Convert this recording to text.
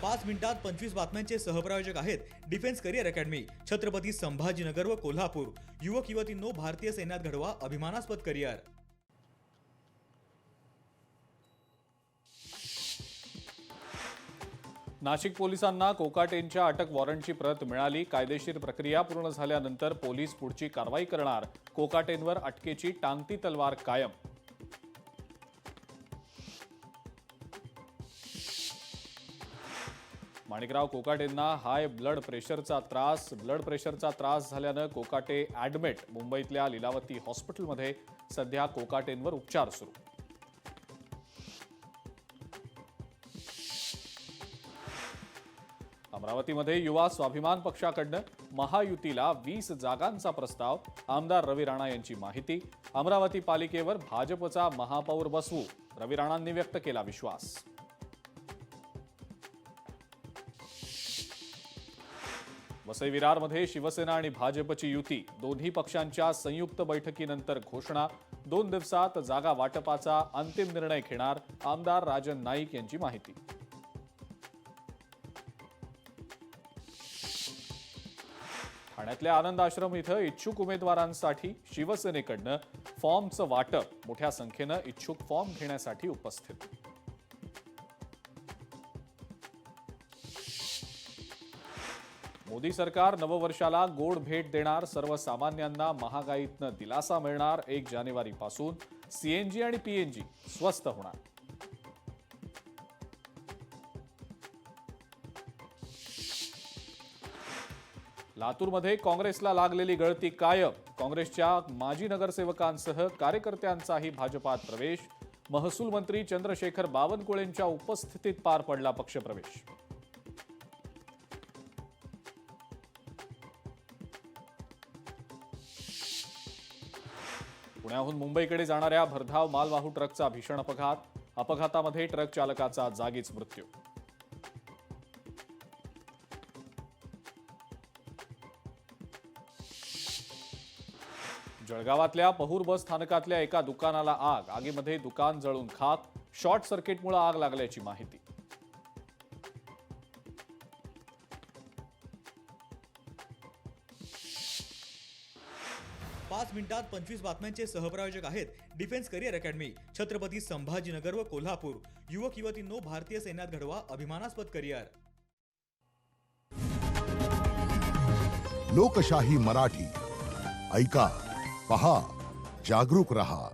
5 मिनिटात 25 बातम्यांचे सहप्रायोजक आहेत defence career academy, Chhatrapati Sambhajinagar व कोल्हापूर। युवक युवतींनो, भारतीय सैन्यात घडवा अभिमानास्पद करिअर। नाशिक पोलिसांना कोकाटेंच्या अटक वॉरंटची प्रत मिळाली। कायदेशीर प्रक्रिया पूर्ण झाल्यानंतर पोलीस पुढची कारवाई करणार। कोकाटेंवर अटकेची टांगती तलवार कायम। माणिकराव कोकाटेंना हाय ब्लड प्रेशरचा त्रास झाल्यानं कोकाटे ॲडमिट। मुंबईतल्या लीलावती हॉस्पिटलमध्ये सध्या कोकाटेंवर उपचार सुरू। अमरावतीमध्ये युवा स्वाभिमान पक्षाकडनं महायुतीला 20 जागांचा प्रस्ताव। आमदार रवी राणा यांची माहिती। अमरावती पालिकेवर भाजपचा महापौर बसवू, रवी राणांनी व्यक्त केला विश्वास। वसई विरारमध्ये शिवसेना आणि भाजपची युती, दोन्ही पक्षांच्या संयुक्त बैठकीनंतर घोषणा। 2 दिवसात जागा वाटपाचा अंतिम निर्णय घेणार, आमदार राजन नाईक यांची माहिती। ठाण्यातल्या आनंद आश्रम इथं इच्छुक उमेदवारांसाठी शिवसेनेकडनं फॉर्मचं वाटप। मोठ्या संख्येनं इच्छुक फॉर्म घेण्यासाठी उपस्थित। मोदी सरकार नववर्षाला गोड भेट देणार। सर्वसामान्यांना महागाईतनं दिलासा मिळणार। 1 जानेवारीपासून सीएनजी आणि पीएनजी स्वस्त होणार। लातूरमध्ये काँग्रेसला लागलेली गळती कायम। काँग्रेसच्या माजी नगरसेवकांसह कार्यकर्त्यांचाही भाजपात प्रवेश। महसूल मंत्री चंद्रशेखर बावनकुळेंच्या उपस्थितीत पार पडला पक्षप्रवेश। पुण्याहून मुंबईकडे जाणाऱ्या भरधाव मालवाहू ट्रकचा भीषण अपघात। अपघातामध्ये ट्रक चालकाचा जागीच मृत्यू। जळगावातल्या पहूर बस स्थानकातल्या एका दुकानाला आग। आगीमध्ये दुकान जळून खाक। शॉर्ट सर्किटमुळे आग लागल्याची माहिती। पाच मिनिटात 25 बातम्यांचे सहप्रायोजक आहेत defence career academy, Chhatrapati Sambhajinagar व कोल्हापूर। युवक युवतींनो, भारतीय सैन्यात घडवा अभिमानास्पद करिअर। लोकशाही मराठी ऐका, पहा, जागरूक रहा।